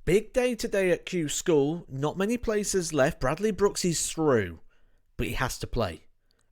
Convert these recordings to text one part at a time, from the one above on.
Big day today at Q School. Not many places left. Bradley Brooks is through, but he has to play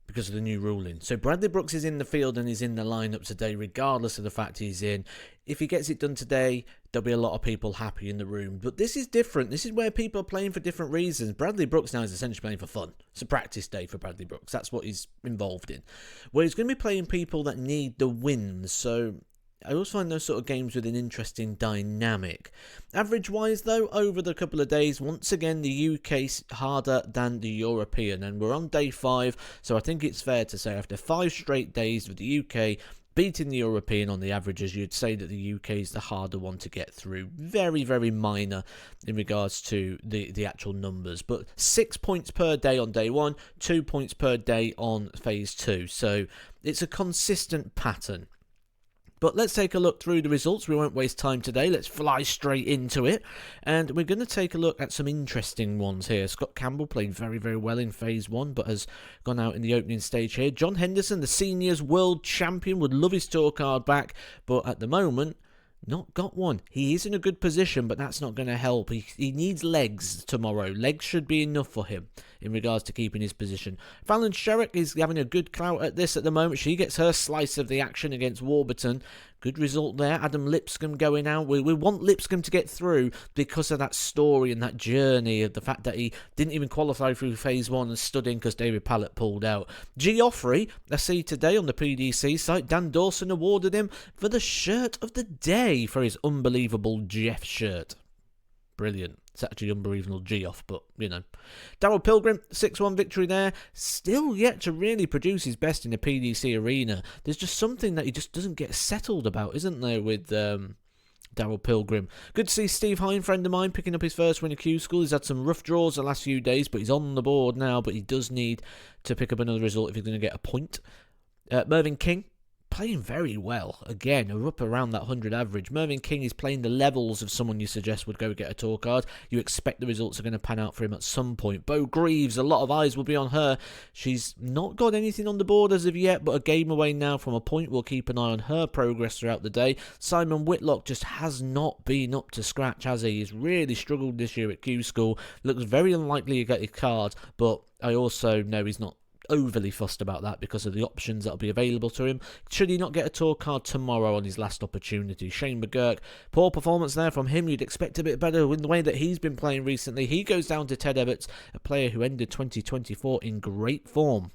because of the new ruling. So Bradley Brooks is in the field and is in the lineup today, regardless of the fact he's in. If he gets it done today, there'll be a lot of people happy in the room. But this is different. This is where people are playing for different reasons. Bradley Brooks now is essentially playing for fun. It's a practice day for Bradley Brooks. That's what he's involved in. Where he's going to be playing people that need the wins. So I always find those sort of games with an interesting dynamic. Average-wise, though, over the couple of days, once again, the UK's harder than the European. And we're on day 5, so I think it's fair to say after 5 straight days with the UK beating the European on the averages, you'd say that the UK is the harder one to get through. Very, very minor in regards to the actual numbers. But 6 points per day on day 1, 2 points per day on phase 2. So it's a consistent pattern. But let's take a look through the results. We won't waste time today. Let's fly straight into it. And we're going to take a look at some interesting ones here. Scott Campbell played very, very well in phase 1, but has gone out in the opening stage here. John Henderson, the seniors world champion, would love his tour card back, but at the moment, not got one. He is in a good position, but that's not going to help. He needs legs tomorrow. Legs should be enough for him in regards to keeping his position. Fallon Sherrick is having a good clout at this at the moment. She gets her slice of the action against Warburton. Good result there. Adam Lipscomb going out. We want Lipscomb to get through because of that story and that journey of the fact that he didn't even qualify through phase 1 and stood in because David Pallett pulled out. Geoffrey, I see today on the PDC site, Dan Dawson awarded him for the shirt of the day for his unbelievable Jeff shirt. Brilliant. It's actually unbelievable Geoff, but, you know. Darryl Pilgrim, 6-1 victory there. Still yet to really produce his best in the PDC arena. There's just something that he just doesn't get settled about, isn't there, with Darryl Pilgrim. Good to see Steve Hine, friend of mine, picking up his first win at Q School. He's had some rough draws the last few days, but he's on the board now. But he does need to pick up another result if he's going to get a point. Mervyn King, playing very well. Again, up around that 100 average. Mervyn King is playing the levels of someone you suggest would go get a tour card. You expect the results are going to pan out for him at some point. Bo Greaves, a lot of eyes will be on her. She's not got anything on the board as of yet, but a game away now from a point. We'll keep an eye on her progress throughout the day. Simon Whitlock just has not been up to scratch, has he? He's really struggled this year at Q School. Looks very unlikely to get a card, but I also know he's not overly fussed about that because of the options that'll be available to him should he not get a tour card tomorrow on his last opportunity. Shane McGurk, poor performance there from him. You'd expect a bit better in the way that he's been playing recently. He goes down to Ted Everts, a player who ended 2024 in great form.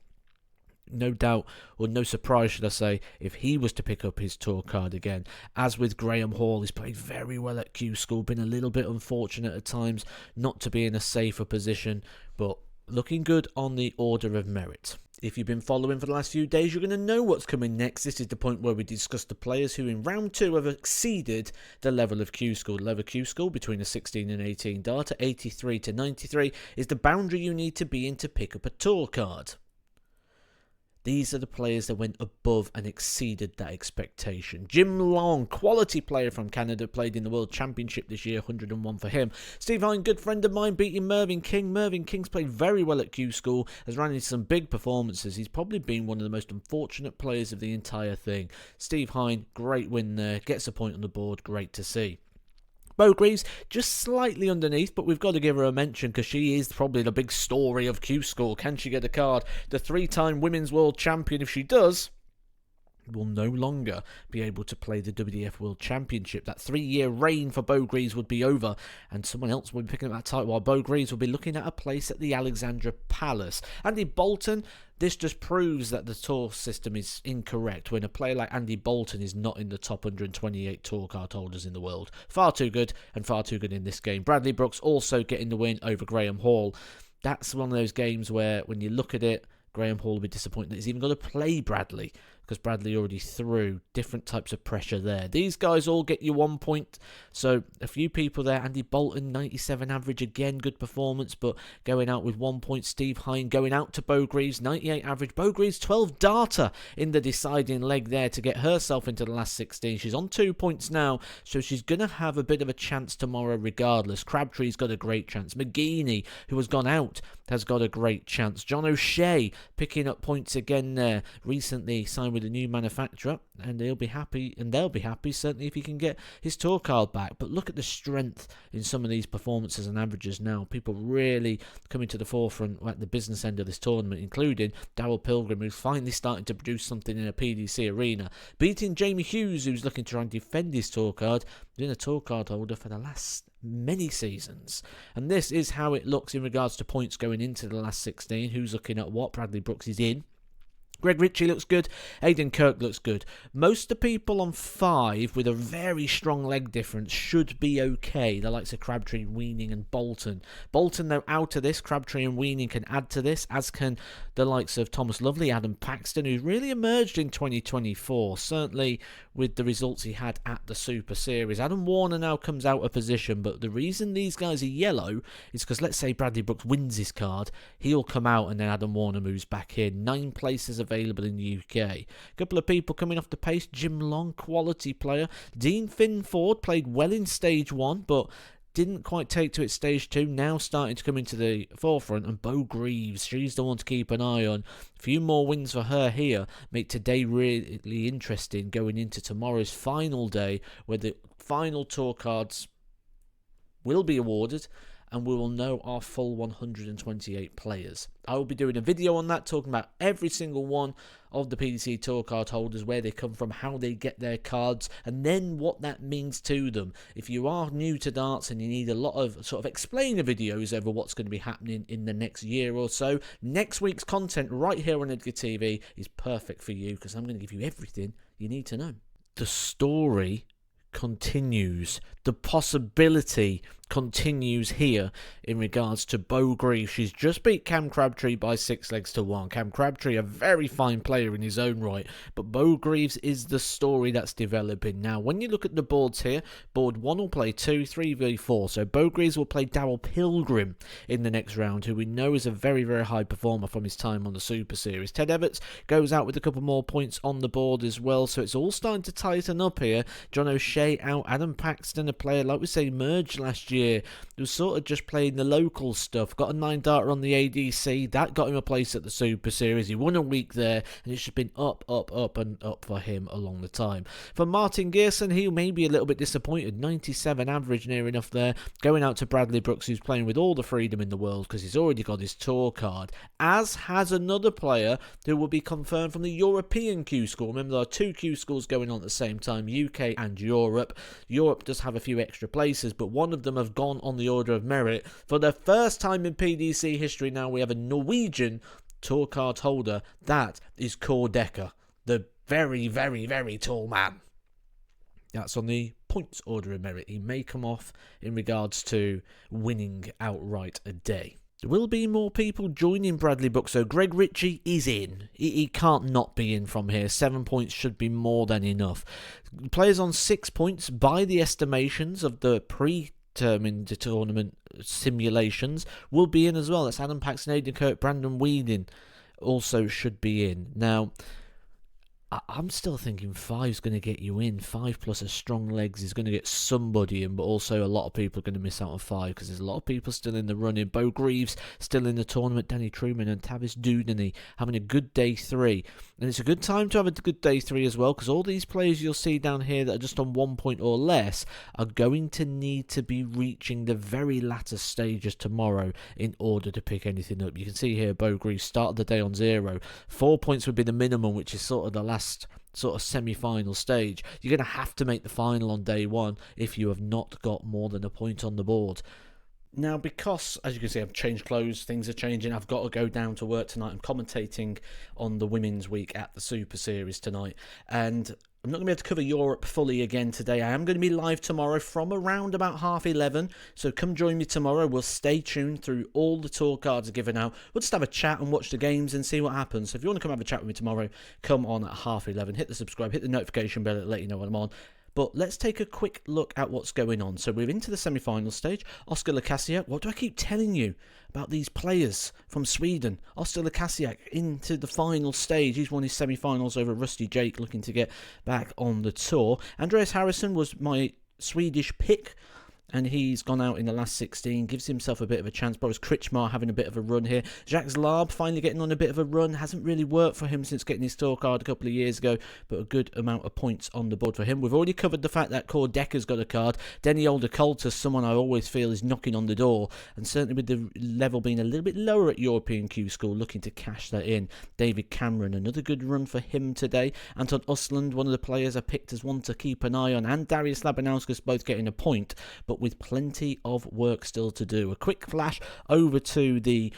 No doubt, or no surprise should I say, if he was to pick up his tour card again. As with Graham Hall, he's played very well at Q School, been a little bit unfortunate at times not to be in a safer position, but looking good on the order of merit. If you've been following for the last few days, you're going to know what's coming next. This is the point where we discuss the players who in round 2 have exceeded the level of Q School. The level of Q School between a 16 and 18 data, 83 to 93, is the boundary you need to be in to pick up a tour card. These are the players that went above and exceeded that expectation. Jim Long, quality player from Canada, played in the World Championship this year, 101 for him. Steve Hine, good friend of mine, beating Mervyn King. Mervyn King's played very well at Q School, has run into some big performances. He's probably been one of the most unfortunate players of the entire thing. Steve Hine, great win there, gets a point on the board, great to see. Bo Greaves, just slightly underneath, but we've got to give her a mention because she is probably the big story of Q School. Can she get a card? The 3-time Women's World Champion, if she does, will no longer be able to play the WDF World Championship. That 3-year reign for Bo Greaves would be over, and someone else will be picking up that title while Bo Greaves will be looking at a place at the Alexandra Palace. Andy Bolton, this just proves that the tour system is incorrect when a player like Andy Bolton is not in the top 128 tour card holders in the world. Far too good, and far too good in this game. Bradley Brooks also getting the win over Graham Hall. That's one of those games where when you look at it, Graham Hall will be disappointed that he's even got to play Bradley because Bradley already threw. Different types of pressure there. These guys all get you 1 point. So a few people there. Andy Bolton, 97 average again. Good performance, but going out with 1 point. Steve Hine going out to Bo Greaves, 98 average. Bo Greaves, 12 data in the deciding leg there to get herself into the last 16. She's on 2 points now, so she's going to have a bit of a chance tomorrow regardless. Crabtree's got a great chance. McGeaney, who has gone out, has got a great chance. John O'Shea picking up points again there. Recently signed with with a new manufacturer, and he'll be happy, and they'll be happy certainly if he can get his tour card back. But look at the strength in some of these performances and averages now. People really coming to the forefront at the business end of this tournament, including Darrell Pilgrim, who's finally starting to produce something in a PDC arena, beating Jamie Hughes, who's looking to try and defend his tour card, been a tour card holder for the last many seasons. And this is how it looks in regards to points going into the last 16. Who's looking at what? Bradley Brooks is in. Greg Ritchie looks good. Aidan Kirk looks good. Most of the people on 5 with a very strong leg difference should be okay. The likes of Crabtree, Weaning and Bolton. Bolton, though, out of this. Crabtree and Weaning can add to this, as can the likes of Thomas Lovely, Adam Paxton, who's really emerged in 2024, certainly with the results he had at the Super Series. Adam Warner now comes out of position, but the reason these guys are yellow is because, let's say Bradley Brooks wins his card, he'll come out and then Adam Warner moves back in. 9 places available in the UK. A couple of people coming off the pace. Jim Long, quality player. Dean Finford played well in stage 1, but didn't quite take to it stage 2, now starting to come into the forefront. And Bo Greaves, she's the one to keep an eye on. A few more wins for her here make today really interesting going into tomorrow's final day, where the final tour cards will be awarded and we will know our full 128 players. I will be doing a video on that, talking about every single one of the PDC tour card holders, where they come from, how they get their cards, and then what that means to them. If you are new to darts and you need a lot of sort of explainer videos over what's going to be happening in the next year or so, next week's content right here on Edgar TV is perfect for you, because I'm going to give you everything you need to know. The story continues. The possibility continues here in regards to Bo Greaves. She's just beat Cam Crabtree by 6 legs to 1. Cam Crabtree, a very fine player in his own right, but Bo Greaves is the story that's developing. Now, when you look at the boards here, board 1 will play 2, 3v4. So Bo Greaves will play Darrell Pilgrim in the next round, who we know is a very, very high performer from his time on the Super Series. Ted Everts goes out with a couple more points on the board as well, so it's all starting to tighten up here. John O'Shea out. Adam Paxton, a player, like we say, merged last year, who was sort of just playing the local stuff. Got a 9-darter on the ADC. That got him a place at the Super Series. He won a week there, and it's just been up, and up for him along the time. For Martin Gearson, he may be a little bit disappointed. 97 average, near enough there. Going out to Bradley Brooks, who's playing with all the freedom in the world because he's already got his tour card. As has another player who will be confirmed from the European Q School. Remember, there are 2 Q schools going on at the same time, UK and Europe. Europe does have a few extra places, but one of them have gone on the order of merit. For the first time in PDC history now, we have a Norwegian tour card holder. That is Kåre Dekker, the very, very, very tall man. That's on the points order of merit. He may come off in regards to winning outright a day. There will be more people joining Bradley Brooks, so Greg Ritchie is in. He can't not be in from here. 7 points should be more than enough. Players on 6 points by the estimations of the predetermined tournament simulations will be in as well. That's Adam Paxton, Aidan Kirk, Brandon Weeding also should be in. Now, I'm still thinking 5's going to get you in. 5 plus a strong legs is going to get somebody in, but also a lot of people are going to miss out on 5 because there's a lot of people still in the running. Bo Greaves still in the tournament. Danny Truman and Tavis Dudney having a good day 3. And it's a good time to have a good day 3 as well, because all these players you'll see down here that are just on 1 point or less are going to need to be reaching the very latter stages tomorrow in order to pick anything up. You can see here Bo Greaves started the day on 0. 4 points would be the minimum, which is sort of the last sort of semi-final stage. You're going to have to make the final on day 1 if you have not got more than a point on the board. Now, because, as you can see, I've changed clothes, things are changing, I've got to go down to work tonight. I'm commentating on the Women's Week at the Super Series tonight, and I'm not going to be able to cover Europe fully again today. I am going to be live tomorrow from around about 11:30, so come join me tomorrow. We'll stay tuned through all the tour cards are given out. We'll just have a chat and watch the games and see what happens. So if you want to come have a chat with me tomorrow, come on at 11:30. Hit the subscribe, hit the notification bell to let you know when I'm on. But let's take a quick look at what's going on. So we're into the semi-final stage. Oskar Lukasiak, what do I keep telling you about these players from Sweden? Oskar Lukasiak into the final stage. He's won his semi-finals over Rusty Jake, looking to get back on the tour. Andreas Harrison was my Swedish pick and he's gone out in the last 16, gives himself a bit of a chance. Boris Kritschmar having a bit of a run here. Jacques Larb finally getting on a bit of a run. Hasn't really worked for him since getting his tour card a couple of years ago, but a good amount of points on the board for him. We've already covered the fact that Core Decker's got a card. Denny Older Coulter, someone I always feel is knocking on the door, and certainly with the level being a little bit lower at European Q School, looking to cash that in. David Cameron, another good run for him today. Anton Usland, one of the players I picked as one to keep an eye on, and Darius Labanauskas both getting a point, but with plenty of work still to do. A quick flash over to the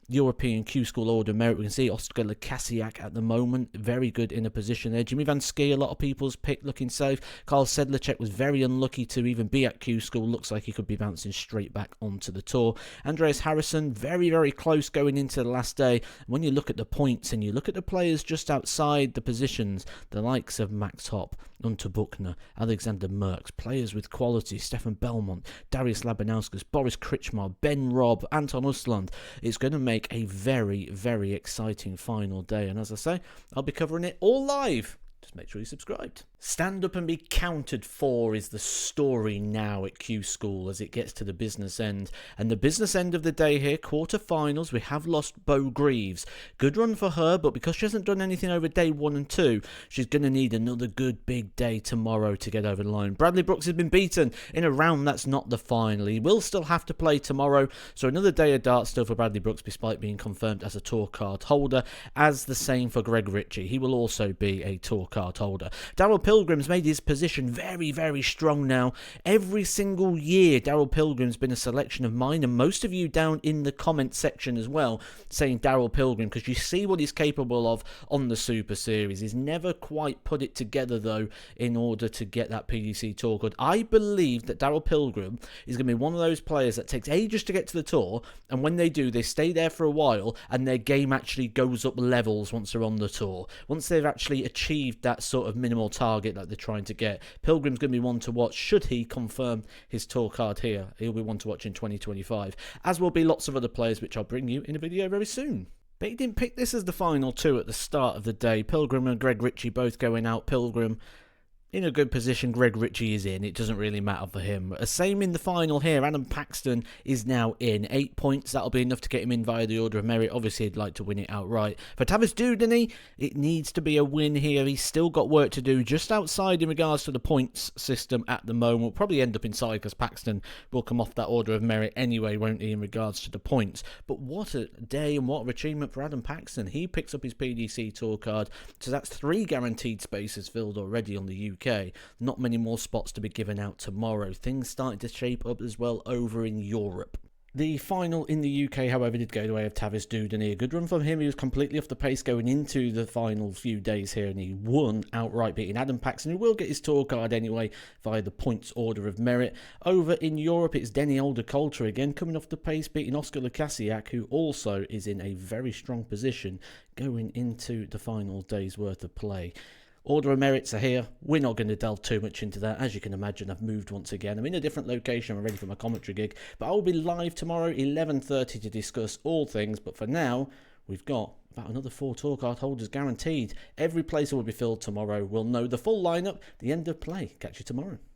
European Q School Order of Merit. We can see Oscar Lekasiak at the moment, very good in a position there. Jimmy Van Ski, a lot of people's pick, looking safe. Carl Sedlacek was very unlucky to even be at Q School. Looks like he could be bouncing straight back onto the tour. Andreas Harrison, very, very close going into the last day. When you look at the points and you look at the players just outside the positions, the likes of Max Hopp, Unter Buchner, Alexander Merckx, players with quality, Stefan Belmont, Darius Labanauskas, Boris Kritschmar, Ben Robb, Anton Usland. It's going to make a very, very exciting final day, and as I say, I'll be covering it all live. Just make sure you're subscribed. Stand up and be counted for is the story now at Q School as it gets to the business end. And the business end of the day here, quarterfinals, we have lost Bo Greaves. Good run for her, but because she hasn't done anything over day 1 and 2, she's going to need another good big day tomorrow to get over the line. Bradley Brooks has been beaten in a round that's not the final. He will still have to play tomorrow, so another day of darts still for Bradley Brooks despite being confirmed as a tour card holder, as the same for Greg Ritchie. He will also be a tour card holder. Daryl Pilgrim's made his position very, very strong now. Every single year, Daryl Pilgrim's been a selection of mine, and most of you down in the comment section as well, saying Daryl Pilgrim, because you see what he's capable of on the Super Series. He's never quite put it together, though, in order to get that PDC Tour card. I believe that Daryl Pilgrim is going to be one of those players that takes ages to get to the tour, and when they do, they stay there for a while, and their game actually goes up levels once they're on the tour. Once they've actually achieved that sort of minimal target that they're trying to get. Pilgrim's going to be one to watch should he confirm his tour card here. He'll be one to watch in 2025, as will be lots of other players, which I'll bring you in a video very soon. But he didn't pick this as the final two at the start of the day. Pilgrim and Greg Ritchie both going out. Pilgrim in a good position, Greg Ritchie is in. It doesn't really matter for him. Same in the final here. Adam Paxton is now in. 8 points. That'll be enough to get him in via the Order of Merit. Obviously, he'd like to win it outright. For Tavis Dudany, it needs to be a win here. He's still got work to do just outside in regards to the points system at the moment. We'll probably end up inside because Paxton will come off that Order of Merit anyway, won't he, in regards to the points. But what a day and what an achievement for Adam Paxton. He picks up his PDC Tour card. So that's 3 guaranteed spaces filled already on the UK. Not many more spots to be given out tomorrow. Things starting to shape up as well over in Europe. The final in the UK, however, did go the way of Tavis Dudany. A good run from him. He was completely off the pace going into the final few days here, and he won outright, beating Adam Paxton, who will get his tour card anyway via the points Order of Merit. Over in Europe, it's Denny Older Coulter again, coming off the pace, beating Oscar Lekasiak, who also is in a very strong position going into the final day's worth of play. Order of Merits are here. We're not going to delve too much into that. As you can imagine, I've moved once again. I'm in a different location. I'm ready for my commentary gig. But I will be live tomorrow, 11:30, to discuss all things. But for now, we've got about another 4 tour card holders guaranteed. Every place will be filled tomorrow. We'll know the full lineup, the end of play. Catch you tomorrow.